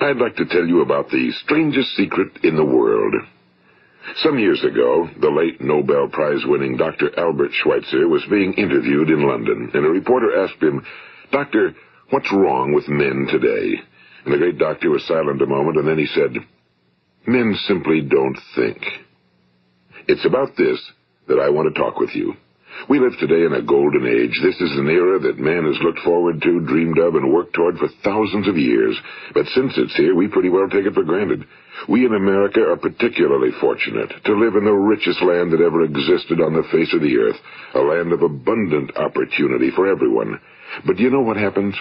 I'd like to tell you about the strangest secret in the world. Some years ago, the late Nobel Prize-winning Dr. Albert Schweitzer was being interviewed in London, and a reporter asked him, "Doctor, what's wrong with men today?" And the great doctor was silent a moment, and then he said, "Men simply don't think." It's about this that I want to talk with you. We live today in a golden age. This is an era that man has looked forward to, dreamed of, and worked toward for thousands of years. But since it's here, we pretty well take it for granted. We in America are particularly fortunate to live in the richest land that ever existed on the face of the earth, a land of abundant opportunity for everyone. But do you know what happens?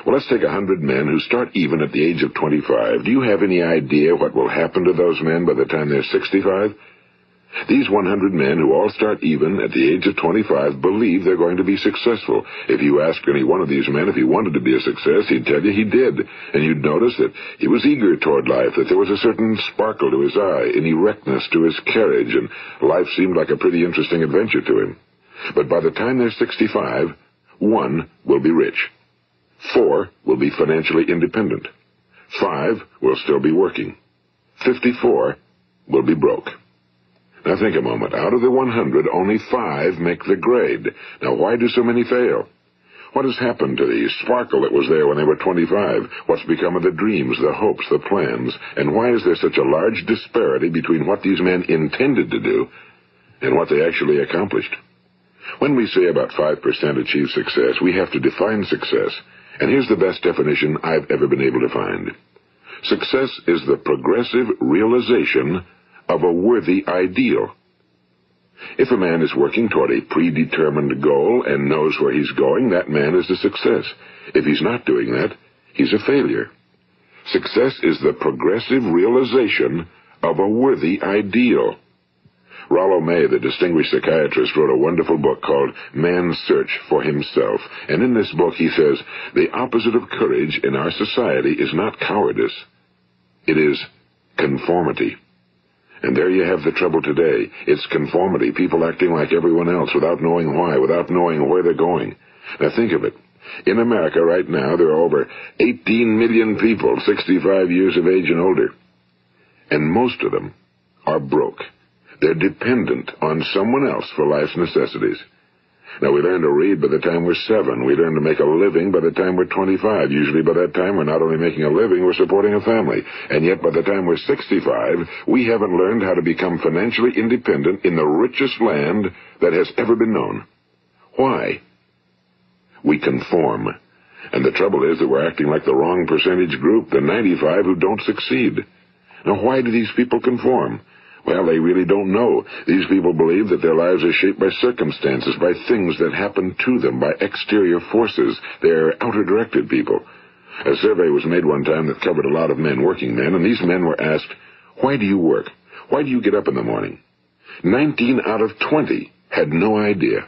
Well, let's take 100 men who start even at the age of 25. Do you have any idea what will happen to those men by the time they're 65? These 100 men who all start even at the age of 25 believe they're going to be successful. If you ask any one of these men if he wanted to be a success, he'd tell you he did. And you'd notice that he was eager toward life, that there was a certain sparkle to his eye, an erectness to his carriage, and life seemed like a pretty interesting adventure to him. But by the time they're 65, 1 will be rich. 4 will be financially independent. 5 will still be working. 54 will be broke. Now think a moment. Out of the 100, only 5 make the grade. Now why do so many fail? What has happened to the sparkle that was there when they were 25? What's become of the dreams, the hopes, the plans? And why is there such a large disparity between what these men intended to do and what they actually accomplished? When we say about 5% achieve success, we have to define success. And here's the best definition I've ever been able to find. Success is the progressive realization of a worthy ideal. If a man is working toward a predetermined goal and knows where he's going, that man is a success. If he's not doing that, he's a failure. Success is the progressive realization of a worthy ideal. Rollo May, the distinguished psychiatrist, wrote a wonderful book called Man's Search for Himself. And in this book he says, the opposite of courage in our society is not cowardice. It is conformity. And there you have the trouble today. It's conformity, people acting like everyone else without knowing why, without knowing where they're going. Now think of it. In America right now, there are over 18 million people 65 years of age and older. And most of them are broke. They're dependent on someone else for life's necessities. Now, we learn to read by the time we're 7. We learn to make a living by the time we're 25. Usually by that time, we're not only making a living, we're supporting a family. And yet by the time we're 65, we haven't learned how to become financially independent in the richest land that has ever been known. Why? We conform. And the trouble is that we're acting like the wrong percentage group, the 95 who don't succeed. Now, why do these people conform? Well, they really don't know. These people believe that their lives are shaped by circumstances, by things that happen to them, by exterior forces. They're outer-directed people. A survey was made one time that covered a lot of men, working men, and these men were asked, "Why do you work? Why do you get up in the morning?" 19 out of 20 had no idea.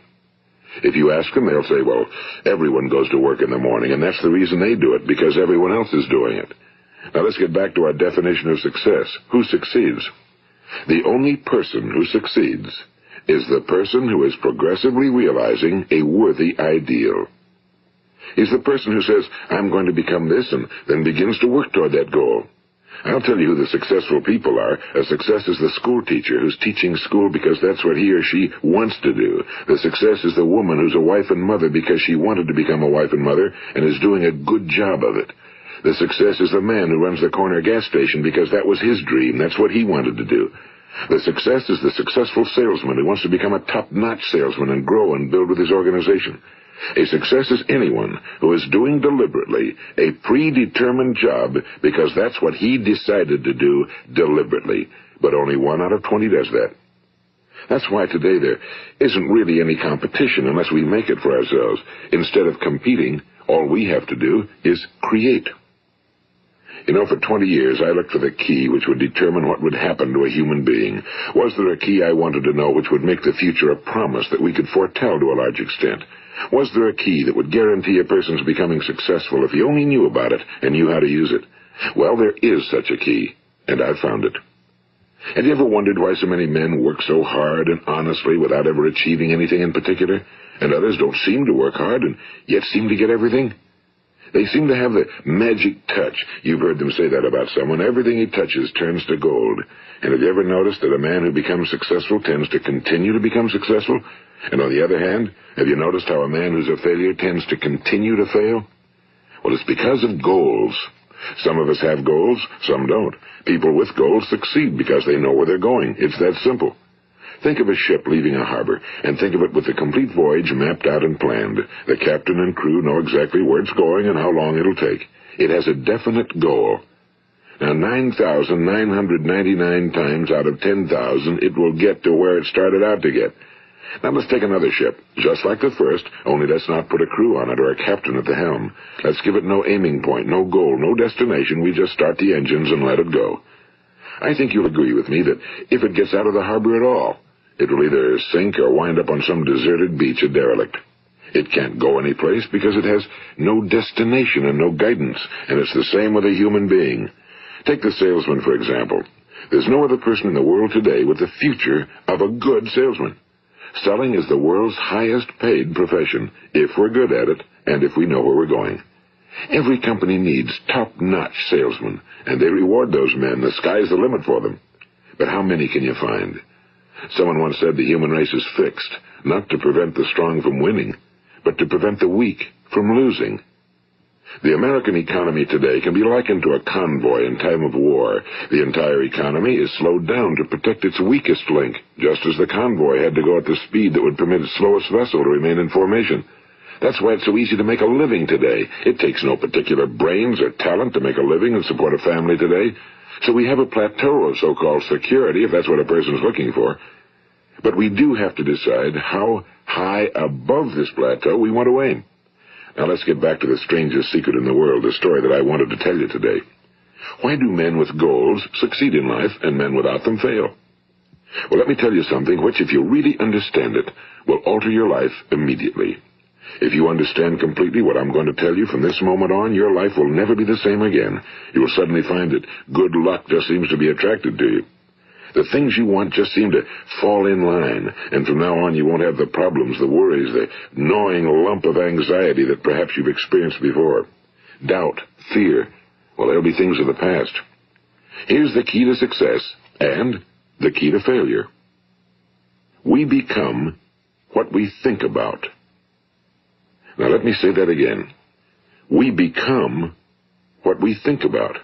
If you ask them, they'll say, well, everyone goes to work in the morning, and that's the reason they do it, because everyone else is doing it. Now let's get back to our definition of success. Who succeeds? The only person who succeeds is the person who is progressively realizing a worthy ideal. He's the person who says, I'm going to become this, and then begins to work toward that goal. I'll tell you who the successful people are. A success is the school teacher who's teaching school because that's what he or she wants to do. The success is the woman who's a wife and mother because she wanted to become a wife and mother and is doing a good job of it. The success is the man who runs the corner gas station because that was his dream. That's what he wanted to do. The success is the successful salesman who wants to become a top-notch salesman and grow and build with his organization. A success is anyone who is doing deliberately a predetermined job because that's what he decided to do deliberately. But only 1 out of 20 does that. That's why today there isn't really any competition unless we make it for ourselves. Instead of competing, all we have to do is create. You know, for 20 years, I looked for the key which would determine what would happen to a human being. Was there a key I wanted to know which would make the future a promise that we could foretell to a large extent? Was there a key that would guarantee a person's becoming successful if he only knew about it and knew how to use it? Well, there is such a key, and I've found it. Have you ever wondered why so many men work so hard and honestly without ever achieving anything in particular, and others don't seem to work hard and yet seem to get everything? They seem to have the magic touch. You've heard them say that about someone. Everything he touches turns to gold. And have you ever noticed that a man who becomes successful tends to continue to become successful? And on the other hand, have you noticed how a man who's a failure tends to continue to fail? Well, it's because of goals. Some of us have goals, some don't. People with goals succeed because they know where they're going. It's that simple. Think of a ship leaving a harbor, and think of it with the complete voyage mapped out and planned. The captain and crew know exactly where it's going and how long it'll take. It has a definite goal. Now, 9,999 times out of 10,000, it will get to where it started out to get. Now, let's take another ship, just like the first, only let's not put a crew on it or a captain at the helm. Let's give it no aiming point, no goal, no destination. We just start the engines and let it go. I think you'll agree with me that if it gets out of the harbor at all, it will either sink or wind up on some deserted beach, a derelict. It can't go anyplace because it has no destination and no guidance, and it's the same with a human being. Take the salesman, for example. There's no other person in the world today with the future of a good salesman. Selling is the world's highest paid profession, if we're good at it and if we know where we're going. Every company needs top-notch salesmen, and they reward those men. The sky's the limit for them. But how many can you find? Someone once said the human race is fixed, not to prevent the strong from winning, but to prevent the weak from losing. The American economy today can be likened to a convoy in time of war. The entire economy is slowed down to protect its weakest link, just as the convoy had to go at the speed that would permit its slowest vessel to remain in formation. That's why it's so easy to make a living today. It takes no particular brains or talent to make a living and support a family today. So we have a plateau of so-called security, if that's what a person's looking for. But we do have to decide how high above this plateau we want to aim. Now let's get back to the strangest secret in the world, the story that I wanted to tell you today. Why do men with goals succeed in life and men without them fail? Well, let me tell you something which, if you really understand it, will alter your life immediately. If you understand completely what I'm going to tell you from this moment on, your life will never be the same again. You will suddenly find that good luck just seems to be attracted to you. The things you want just seem to fall in line, and from now on you won't have the problems, the worries, the gnawing lump of anxiety that perhaps you've experienced before. Doubt, fear, well, they'll be things of the past. Here's the key to success and the key to failure. We become what we think about. Now let me say that again. We become what we think about.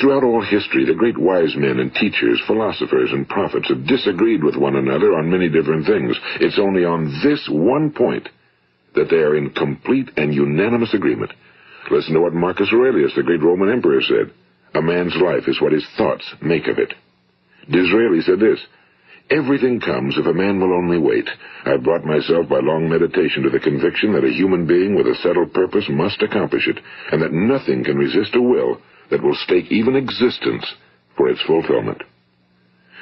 Throughout all history, the great wise men and teachers, philosophers and prophets have disagreed with one another on many different things. It's only on this one point that they are in complete and unanimous agreement. Listen to what Marcus Aurelius, the great Roman emperor, said. A man's life is what his thoughts make of it. Disraeli said this, everything comes if a man will only wait. I've brought myself by long meditation to the conviction that a human being with a settled purpose must accomplish it, and that nothing can resist a will that will stake even existence for its fulfillment.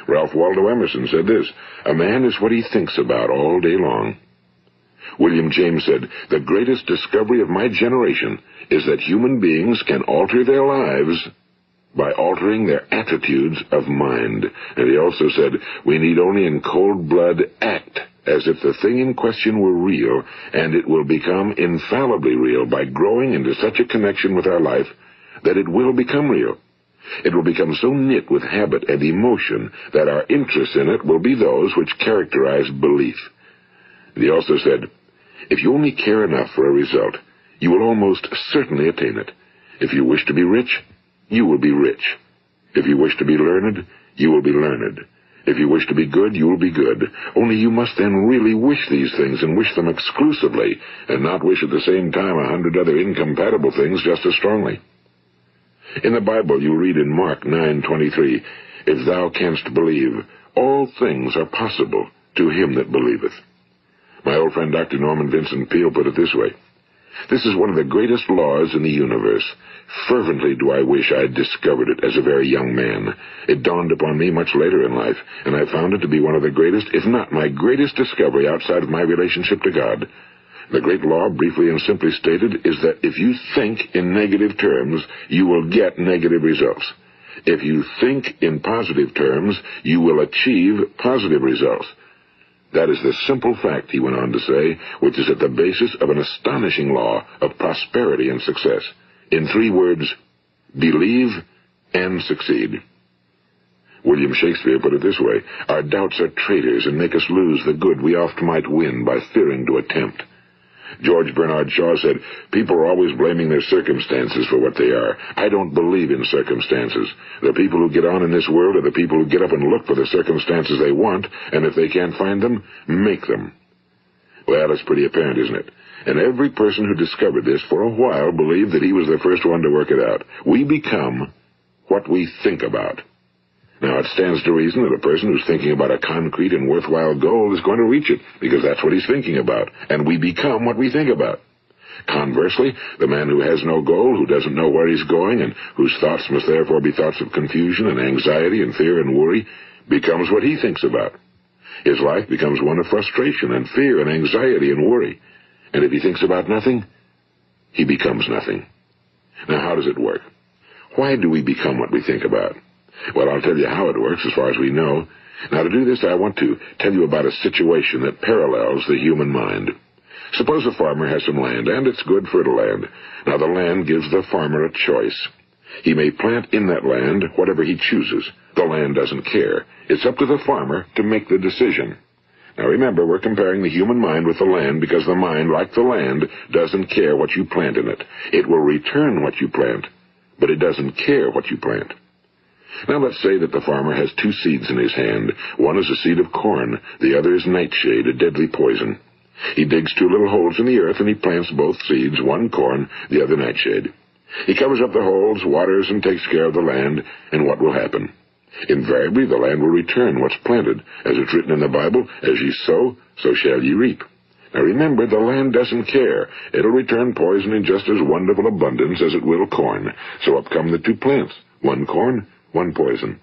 Ralph Waldo Emerson said this, a man is what he thinks about all day long. William James said, the greatest discovery of my generation is that human beings can alter their lives by altering their attitudes of mind. And he also said, we need only in cold blood act as if the thing in question were real, and it will become infallibly real by growing into such a connection with our life that it will become real. It will become so knit with habit and emotion that our interest in it will be those which characterize belief. And he also said, if you only care enough for a result, you will almost certainly attain it. If you wish to be rich, you will be rich. If you wish to be learned, you will be learned. If you wish to be good, you will be good. Only you must then really wish these things and wish them exclusively, and not wish at the same time 100 other incompatible things just as strongly. In the Bible you read in Mark 9:23, if thou canst believe, all things are possible to him that believeth. My old friend Dr. Norman Vincent Peale put it this way, this is one of the greatest laws in the universe. Fervently do I wish I had discovered it as a very young man. It dawned upon me much later in life, and I found it to be one of the greatest, if not my greatest discovery outside of my relationship to God. The great law, briefly and simply stated, is that if you think in negative terms, you will get negative results. If you think in positive terms, you will achieve positive results. That is the simple fact, he went on to say, which is at the basis of an astonishing law of prosperity and success. In 3 words, believe and succeed. William Shakespeare put it this way: our doubts are traitors and make us lose the good we oft might win by fearing to attempt. George Bernard Shaw said, people are always blaming their circumstances for what they are. I don't believe in circumstances. The people who get on in this world are the people who get up and look for the circumstances they want, and if they can't find them, make them. Well, it's pretty apparent, isn't it? And every person who discovered this for a while believed that he was the first one to work it out. We become what we think about. Now, it stands to reason that a person who's thinking about a concrete and worthwhile goal is going to reach it, because that's what he's thinking about, and we become what we think about. Conversely, the man who has no goal, who doesn't know where he's going, and whose thoughts must therefore be thoughts of confusion and anxiety and fear and worry, becomes what he thinks about. His life becomes one of frustration and fear and anxiety and worry. And if he thinks about nothing, he becomes nothing. Now, how does it work? Why do we become what we think about? Well, I'll tell you how it works as far as we know. Now, to do this, I want to tell you about a situation that parallels the human mind. Suppose a farmer has some land, and it's good, fertile land. Now, the land gives the farmer a choice. He may plant in that land whatever he chooses. The land doesn't care. It's up to the farmer to make the decision. Now, remember, we're comparing the human mind with the land because the mind, like the land, doesn't care what you plant in it. It will return what you plant, but it doesn't care what you plant. Now, let's say that the farmer has 2 seeds in his hand. One is a seed of corn. The other is nightshade, a deadly poison. He digs 2 little holes in the earth, and he plants both seeds, one corn, the other nightshade. He covers up the holes, waters, and takes care of the land, and what will happen? Invariably, the land will return what's planted. As it's written in the Bible, as ye sow, so shall ye reap. Now remember, the land doesn't care. It'll return poison in just as wonderful abundance as it will corn. So up come the 2 plants, one corn, one poison.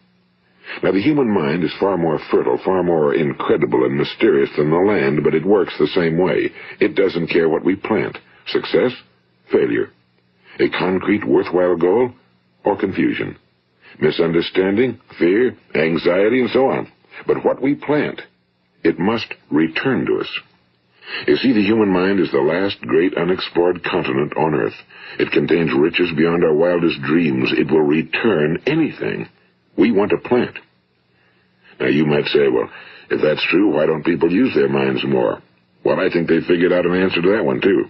Now, the human mind is far more fertile, far more incredible and mysterious than the land, but it works the same way. It doesn't care what we plant. Success, failure. A concrete, worthwhile goal, or confusion. Misunderstanding, fear, anxiety, and so on. But what we plant, it must return to us. You see, the human mind is the last great unexplored continent on Earth. It contains riches beyond our wildest dreams. It will return anything we want to plant. Now, you might say, well, if that's true, why don't people use their minds more? Well, I think they figured out an answer to that one, too.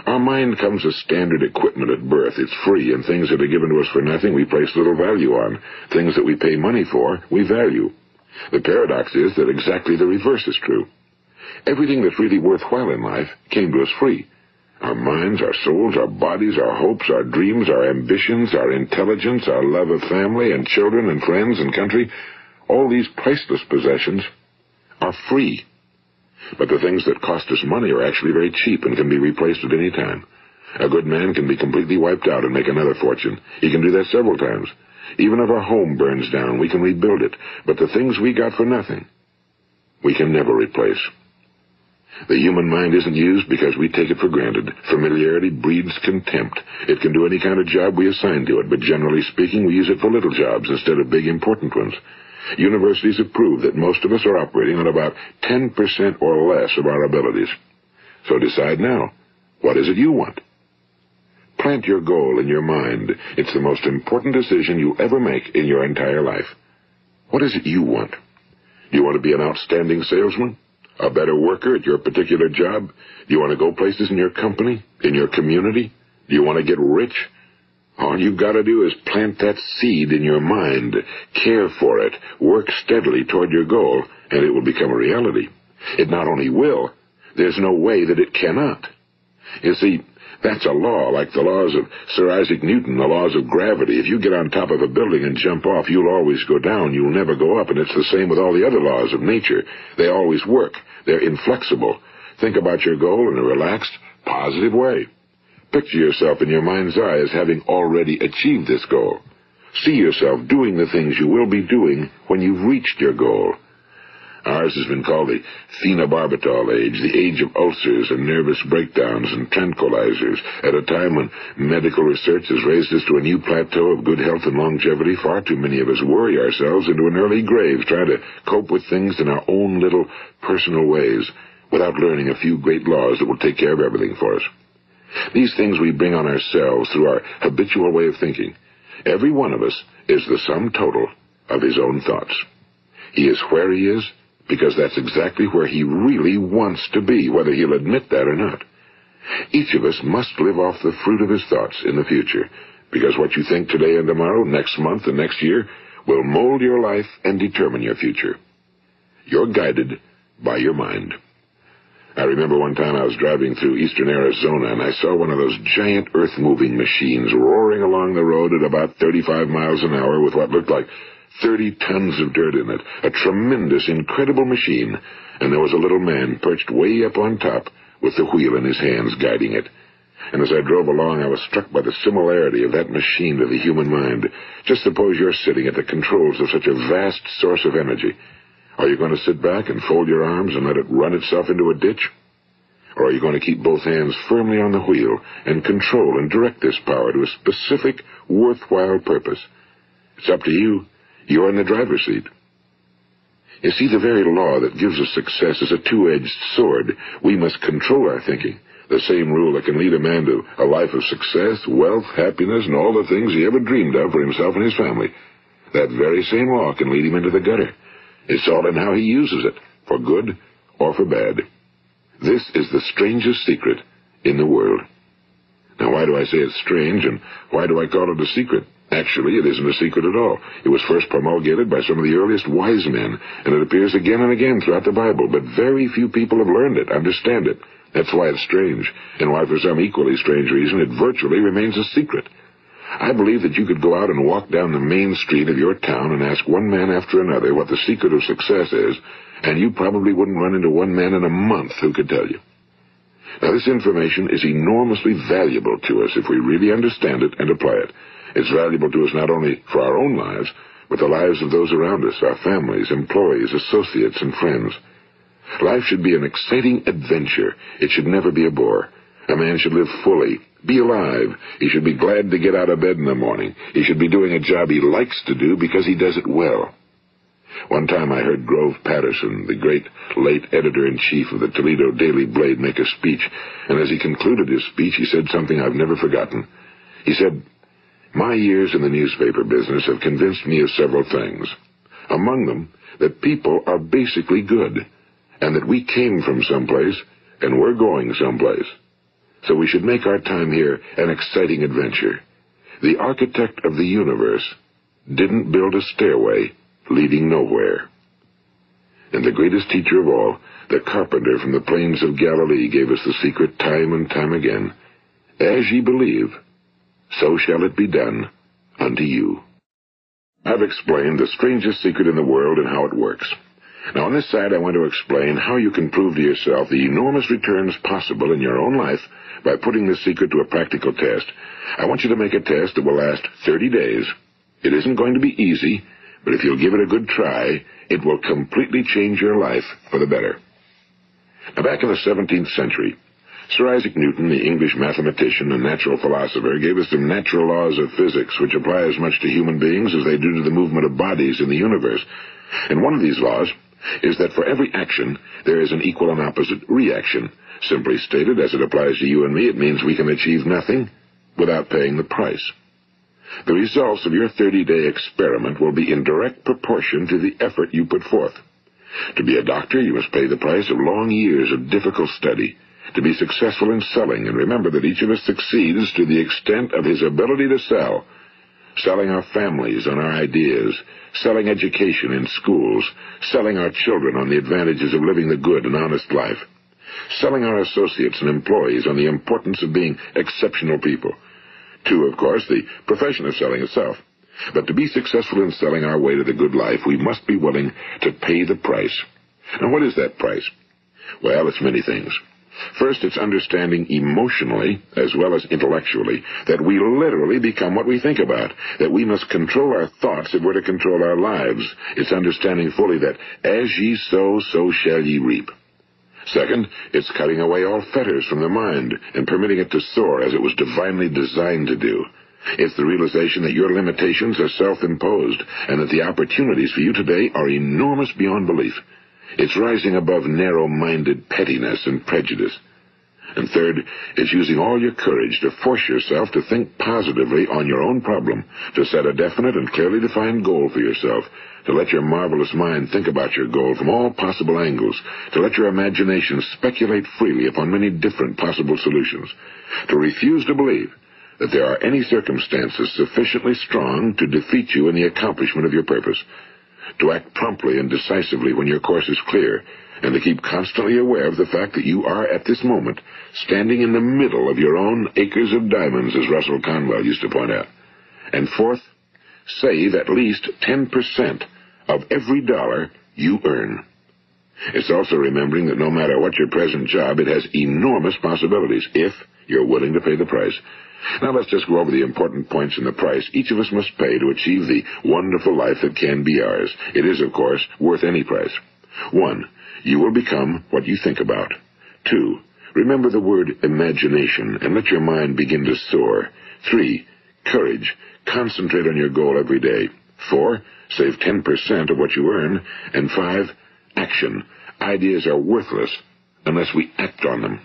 Our mind comes as standard equipment at birth. It's free, and things that are given to us for nothing we place little value on. Things that we pay money for, we value. The paradox is that exactly the reverse is true. Everything that's really worthwhile in life came to us free. Our minds, our souls, our bodies, our hopes, our dreams, our ambitions, our intelligence, our love of family and children and friends and country, all these priceless possessions are free. But the things that cost us money are actually very cheap and can be replaced at any time. A good man can be completely wiped out and make another fortune. He can do that several times. Even if our home burns down, we can rebuild it. But the things we got for nothing, we can never replace. The human mind isn't used because we take it for granted. Familiarity breeds contempt. It can do any kind of job we assign to it, but generally speaking, we use it for little jobs instead of big, important ones. Universities have proved that most of us are operating on about 10% or less of our abilities. So decide now, what is it you want? Plant your goal in your mind. It's the most important decision you ever make in your entire life. What is it you want? Do you want to be an outstanding salesman? A better worker at your particular job? Do you want to go places in your company? In your community? Do you want to get rich? All you've got to do is plant that seed in your mind, care for it, work steadily toward your goal, and it will become a reality. It not only will, there's no way that it cannot. You see, that's a law, like the laws of Sir Isaac Newton, the laws of gravity. If you get on top of a building and jump off, you'll always go down. You'll never go up, and it's the same with all the other laws of nature. They always work. They're inflexible. Think about your goal in a relaxed, positive way. Picture yourself in your mind's eye as having already achieved this goal. See yourself doing the things you will be doing when you've reached your goal. Ours has been called the phenobarbital age, the age of ulcers and nervous breakdowns and tranquilizers, at a time when medical research has raised us to a new plateau of good health and longevity. Far too many of us worry ourselves into an early grave trying to cope with things in our own little personal ways without learning a few great laws that will take care of everything for us. These things we bring on ourselves through our habitual way of thinking. Every one of us is the sum total of his own thoughts. He is where he is because that's exactly where he really wants to be, whether he'll admit that or not. Each of us must live off the fruit of his thoughts in the future, because what you think today and tomorrow, next month and next year, will mold your life and determine your future. You're guided by your mind. I remember one time I was driving through eastern Arizona, and I saw one of those giant earth-moving machines roaring along the road at about 35 miles an hour with what looked like 30 tons of dirt in it. A tremendous, incredible machine, and there was a little man perched way up on top with the wheel in his hands guiding it. And as I drove along, I was struck by the similarity of that machine to the human mind. Just suppose you're sitting at the controls of such a vast source of energy. Are you going to sit back and fold your arms and let it run itself into a ditch? Or are you going to keep both hands firmly on the wheel and control and direct this power to a specific, worthwhile purpose? It's up to you. You're in the driver's seat. You see, the very law that gives us success is a two-edged sword. We must control our thinking. The same rule that can lead a man to a life of success, wealth, happiness, and all the things he ever dreamed of for himself and his family. That very same law can lead him into the gutter. It's all in how he uses it, for good or for bad. This is the strangest secret in the world. Now, why do I say it's strange, and why do I call it a secret? Actually, it isn't a secret at all. It was first promulgated by some of the earliest wise men, and it appears again and again throughout the Bible, but very few people have learned it, understand it. That's why it's strange, and why for some equally strange reason it virtually remains a secret. I believe that you could go out and walk down the main street of your town and ask one man after another what the secret of success is, and you probably wouldn't run into one man in a month who could tell you. Now, this information is enormously valuable to us if we really understand it and apply it. It's valuable to us not only for our own lives, but the lives of those around us, our families, employees, associates, and friends. Life should be an exciting adventure. It should never be a bore. A man should live fully, be alive. He should be glad to get out of bed in the morning. He should be doing a job he likes to do because he does it well. One time I heard Grove Patterson, the great late editor-in-chief of the Toledo Daily Blade, make a speech, and as he concluded his speech, he said something I've never forgotten. He said, "My years in the newspaper business have convinced me of several things. Among them, that people are basically good, and that we came from someplace, and we're going someplace. So we should make our time here an exciting adventure. The architect of the universe didn't build a stairway leading nowhere." And the greatest teacher of all, the carpenter from the plains of Galilee, gave us the secret time and time again. As ye believe, so shall it be done unto you. I've explained the strangest secret in the world and how it works. Now, on this side, I want to explain how you can prove to yourself the enormous returns possible in your own life by putting this secret to a practical test. I want you to make a test that will last 30 days. It isn't going to be easy, but if you'll give it a good try, it will completely change your life for the better. Now, back in the 17th century, Sir Isaac Newton, the English mathematician and natural philosopher, gave us some natural laws of physics which apply as much to human beings as they do to the movement of bodies in the universe. And one of these laws is that for every action, there is an equal and opposite reaction. Simply stated, as it applies to you and me, it means we can achieve nothing without paying the price. The results of your 30-day experiment will be in direct proportion to the effort you put forth. To be a doctor, you must pay the price of long years of difficult study. To be successful in selling, and remember that each of us succeeds to the extent of his ability to sell. Selling our families on our ideas, selling education in schools, selling our children on the advantages of living the good and honest life, selling our associates and employees on the importance of being exceptional people. To, of course, the profession of selling itself. But to be successful in selling our way to the good life, we must be willing to pay the price. Now, what is that price? Well, it's many things. First, it's understanding emotionally, as well as intellectually, that we literally become what we think about, that we must control our thoughts if we're to control our lives. It's understanding fully that as ye sow, so shall ye reap. Second, it's cutting away all fetters from the mind and permitting it to soar as it was divinely designed to do. It's the realization that your limitations are self-imposed and that the opportunities for you today are enormous beyond belief. It's rising above narrow-minded pettiness and prejudice. And third, it's using all your courage to force yourself to think positively on your own problem, to set a definite and clearly defined goal for yourself, to let your marvelous mind think about your goal from all possible angles, to let your imagination speculate freely upon many different possible solutions, to refuse to believe that there are any circumstances sufficiently strong to defeat you in the accomplishment of your purpose, to act promptly and decisively when your course is clear, and to keep constantly aware of the fact that you are, at this moment, standing in the middle of your own acres of diamonds, as Russell Conwell used to point out. And fourth, save at least 10% of every dollar you earn. It's also remembering that no matter what your present job, it has enormous possibilities, if you're willing to pay the price. Now let's just go over the important points in the price each of us must pay to achieve the wonderful life that can be ours. It is, of course, worth any price. 1. You will become what you think about. 2. Remember the word imagination and let your mind begin to soar. 3. Courage. Concentrate on your goal every day. 4. Save 10% of what you earn. And 5. Action. Ideas are worthless unless we act on them.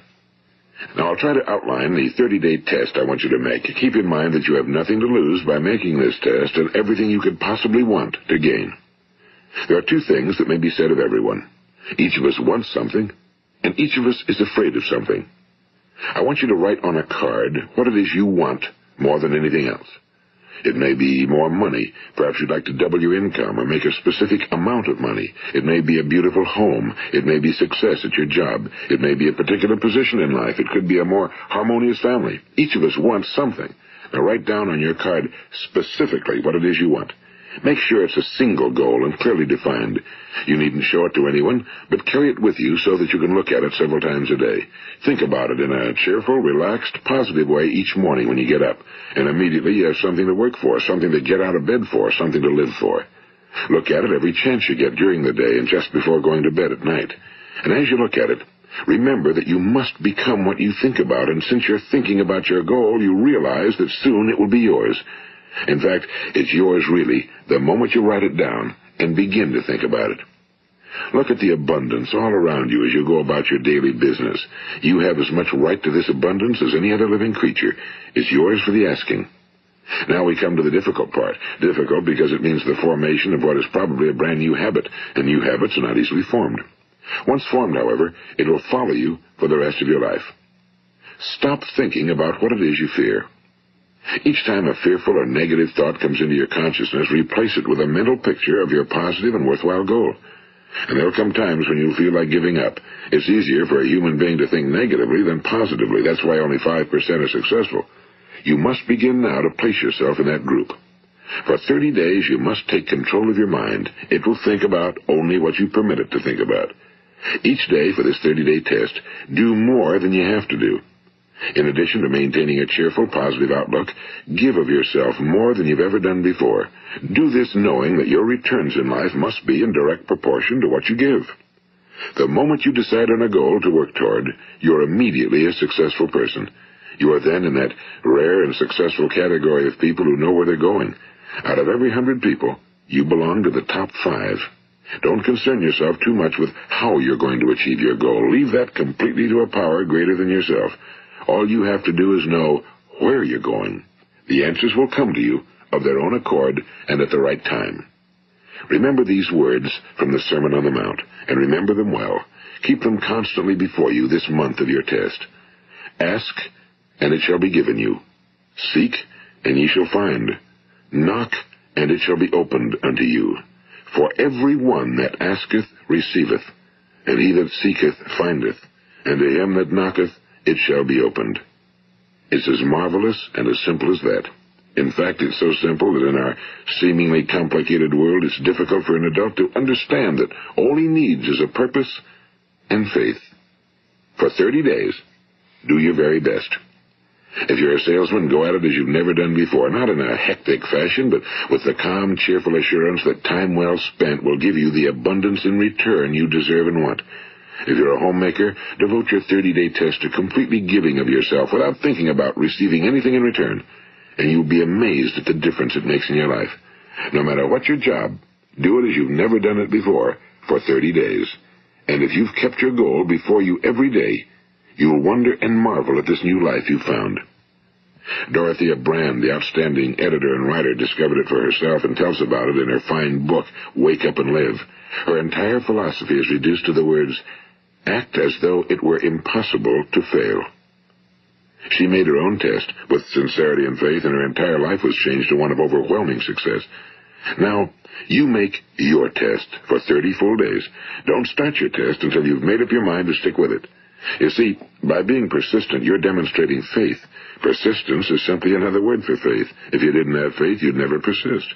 Now, I'll try to outline the 30-day test I want you to make. Keep in mind that you have nothing to lose by making this test and everything you could possibly want to gain. There are 2 things that may be said of everyone. Each of us wants something, and each of us is afraid of something. I want you to write on a card what it is you want more than anything else. It may be more money. Perhaps you'd like to double your income or make a specific amount of money. It may be a beautiful home. It may be success at your job. It may be a particular position in life. It could be a more harmonious family. Each of us wants something. Now write down on your card specifically what it is you want. Make sure it's a single goal and clearly defined. You needn't show it to anyone, but carry it with you so that you can look at it several times a day. Think about it in a cheerful, relaxed, positive way each morning when you get up, and immediately you have something to work for, something to get out of bed for, something to live for. Look at it every chance you get during the day and just before going to bed at night. And as you look at it, remember that you must become what you think about, and since you're thinking about your goal, you realize that soon it will be yours. In fact, it's yours really the moment you write it down and begin to think about it. Look at the abundance all around you as you go about your daily business. You have as much right to this abundance as any other living creature. It's yours for the asking. Now we come to the difficult part. Difficult because it means the formation of what is probably a brand new habit, and new habits are not easily formed. Once formed, however, it will follow you for the rest of your life. Stop thinking about what it is you fear. Each time a fearful or negative thought comes into your consciousness, replace it with a mental picture of your positive and worthwhile goal. And there will come times when you'll feel like giving up. It's easier for a human being to think negatively than positively. That's why only 5% are successful. You must begin now to place yourself in that group. For 30 days, you must take control of your mind. It will think about only what you permit it to think about. Each day for this 30-day test, do more than you have to do. In addition to maintaining a cheerful, positive outlook, give of yourself more than you've ever done before. Do this knowing that your returns in life must be in direct proportion to what you give. The moment you decide on a goal to work toward, you're immediately a successful person. You are then in that rare and successful category of people who know where they're going. Out of every 100 people, you belong to the top 5. Don't concern yourself too much with how you're going to achieve your goal. Leave that completely to a power greater than yourself. All you have to do is know where you're going. The answers will come to you of their own accord and at the right time. Remember these words from the Sermon on the Mount, and remember them well. Keep them constantly before you this month of your test. Ask, and it shall be given you. Seek, and ye shall find. Knock, and it shall be opened unto you. For every one that asketh receiveth, and he that seeketh findeth, and to him that knocketh it shall be opened. It's as marvelous and as simple as that. In fact, it's so simple that in our seemingly complicated world, it's difficult for an adult to understand that all he needs is a purpose and faith. For 30 days, do your very best. If you're a salesman, go at it as you've never done before, not in a hectic fashion, but with the calm, cheerful assurance that time well spent will give you the abundance in return you deserve and want. If you're a homemaker, devote your 30-day test to completely giving of yourself without thinking about receiving anything in return, and you'll be amazed at the difference it makes in your life. No matter what your job, do it as you've never done it before for 30 days. And if you've kept your goal before you every day, you'll wonder and marvel at this new life you've found. Dorothea Brand, the outstanding editor and writer, discovered it for herself and tells about it in her fine book, Wake Up and Live. Her entire philosophy is reduced to the words, act as though it were impossible to fail. She made her own test with sincerity and faith, and her entire life was changed to one of overwhelming success. Now, you make your test for 30 full days. Don't start your test until you've made up your mind to stick with it. You see, by being persistent, you're demonstrating faith. Persistence is simply another word for faith. If you didn't have faith, you'd never persist.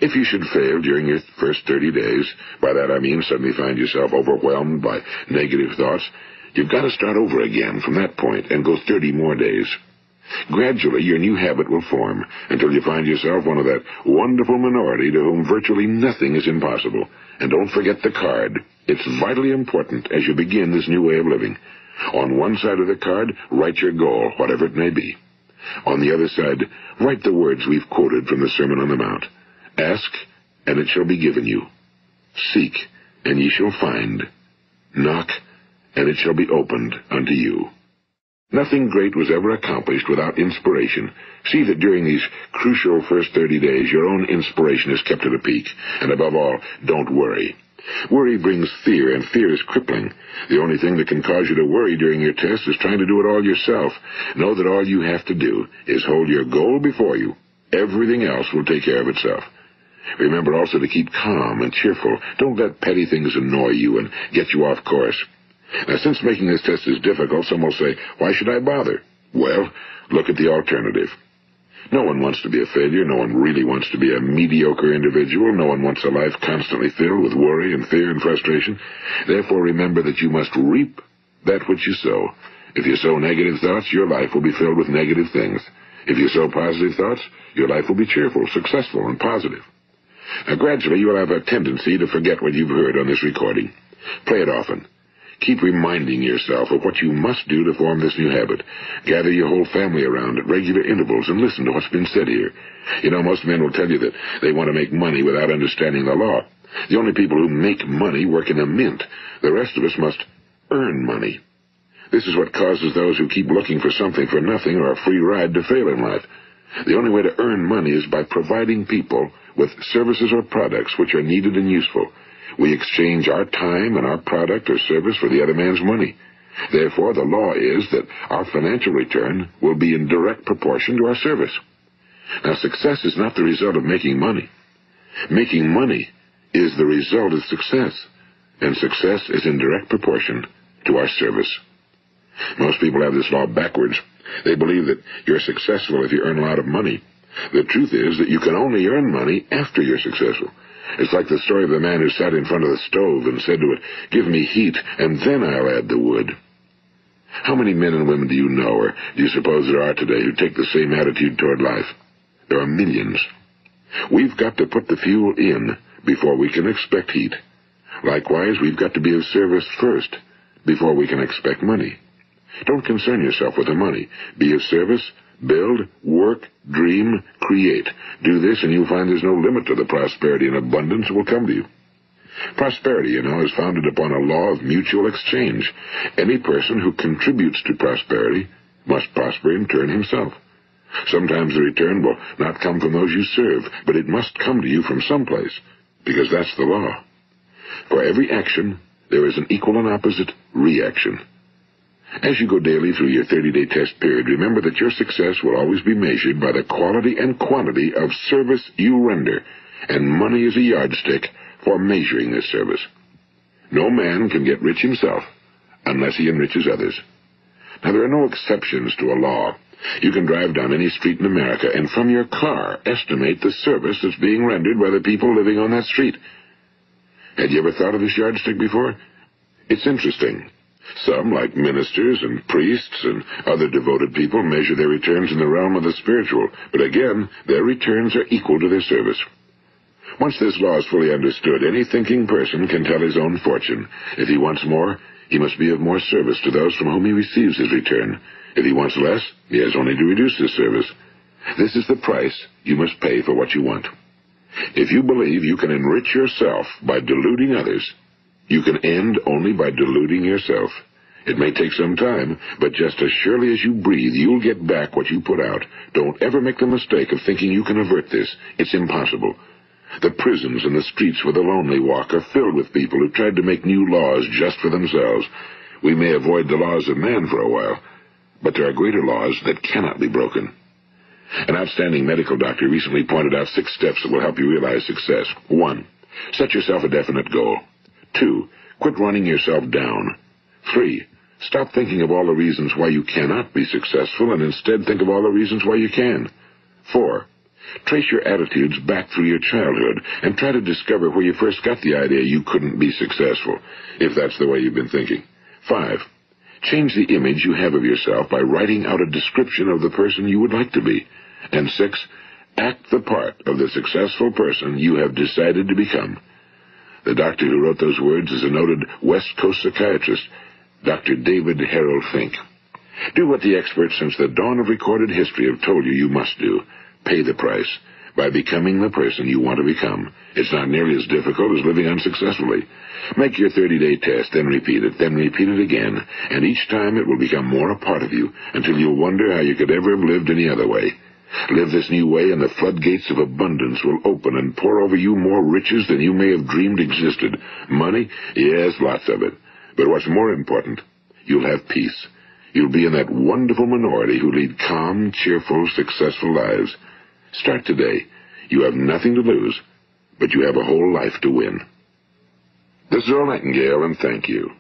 If you should fail during your first 30 days, by that I mean suddenly find yourself overwhelmed by negative thoughts, you've got to start over again from that point and go 30 more days. Gradually, your new habit will form until you find yourself one of that wonderful minority to whom virtually nothing is impossible. And don't forget the card. It's vitally important as you begin this new way of living. On one side of the card, write your goal, whatever it may be. On the other side, write the words we've quoted from the Sermon on the Mount. Ask, and it shall be given you. Seek, and ye shall find. Knock, and it shall be opened unto you. Nothing great was ever accomplished without inspiration. See that during these crucial first 30 days, your own inspiration is kept at a peak. And above all, don't worry. Worry brings fear, and fear is crippling. The only thing that can cause you to worry during your test is trying to do it all yourself. Know that all you have to do is hold your goal before you. Everything else will take care of itself. Remember also to keep calm and cheerful. Don't let petty things annoy you and get you off course. Now, since making this test is difficult, some will say, why should I bother? Well, look at the alternative. No one wants to be a failure. No one really wants to be a mediocre individual. No one wants a life constantly filled with worry and fear and frustration. Therefore, remember that you must reap that which you sow. If you sow negative thoughts, your life will be filled with negative things. If you sow positive thoughts, your life will be cheerful, successful, and positive. Now, gradually, you will have a tendency to forget what you've heard on this recording. Play it often. Keep reminding yourself of what you must do to form this new habit. Gather your whole family around at regular intervals and listen to what's been said here. You know, most men will tell you that they want to make money without understanding the law. The only people who make money work in a mint. The rest of us must earn money. This is what causes those who keep looking for something for nothing or a free ride to fail in life. The only way to earn money is by providing people with services or products which are needed and useful. We exchange our time and our product or service for the other man's money. Therefore, the law is that our financial return will be in direct proportion to our service. Now, success is not the result of making money. Making money is the result of success, and success is in direct proportion to our service. Most people have this law backwards. They believe that you're successful if you earn a lot of money. The truth is that you can only earn money after you're successful. It's like the story of the man who sat in front of the stove and said to it, "Give me heat, and then I'll add the wood." How many men and women do you know, or do you suppose there are today, who take the same attitude toward life? There are millions. We've got to put the fuel in before we can expect heat. Likewise, we've got to be of service first before we can expect money. Don't concern yourself with the money. Be of service. Build, work, dream, create. Do this, and you'll find there's no limit to the prosperity and abundance that will come to you. Prosperity, you know, is founded upon a law of mutual exchange. Any person who contributes to prosperity must prosper in turn himself. Sometimes the return will not come from those you serve, but it must come to you from someplace, because that's the law. For every action, there is an equal and opposite reaction. As you go daily through your 30-day test period, remember that your success will always be measured by the quality and quantity of service you render, and money is a yardstick for measuring this service. No man can get rich himself unless he enriches others. Now, there are no exceptions to a law. You can drive down any street in America and from your car estimate the service that's being rendered by the people living on that street. Had you ever thought of this yardstick before? It's interesting. Some, like ministers and priests and other devoted people, measure their returns in the realm of the spiritual, but again, their returns are equal to their service. Once this law is fully understood, any thinking person can tell his own fortune. If he wants more, he must be of more service to those from whom he receives his return. If he wants less, he has only to reduce his service. This is the price you must pay for what you want. If you believe you can enrich yourself by deluding others, you can end only by deluding yourself. It may take some time, but just as surely as you breathe, you'll get back what you put out. Don't ever make the mistake of thinking you can avert this. It's impossible. The prisons and the streets where the lonely walk are filled with people who tried to make new laws just for themselves. We may avoid the laws of man for a while, but there are greater laws that cannot be broken. An outstanding medical doctor recently pointed out 6 steps that will help you realize success. 1. Set yourself a definite goal. 2. Quit running yourself down. 3. Stop thinking of all the reasons why you cannot be successful and instead think of all the reasons why you can. 4. Trace your attitudes back through your childhood and try to discover where you first got the idea you couldn't be successful, if that's the way you've been thinking. 5. Change the image you have of yourself by writing out a description of the person you would like to be. And 6. Act the part of the successful person you have decided to become. The doctor who wrote those words is a noted West Coast psychiatrist, Dr. David Harold Fink. Do what the experts since the dawn of recorded history have told you must do. Pay the price by becoming the person you want to become. It's not nearly as difficult as living unsuccessfully. Make your 30-day test, then repeat it again, and each time it will become more a part of you until you'll wonder how you could ever have lived any other way. Live this new way, and the floodgates of abundance will open and pour over you more riches than you may have dreamed existed. Money? Yes, lots of it. But what's more important, you'll have peace. You'll be in that wonderful minority who lead calm, cheerful, successful lives. Start today. You have nothing to lose, but you have a whole life to win. This is Earl Nightingale, and thank you.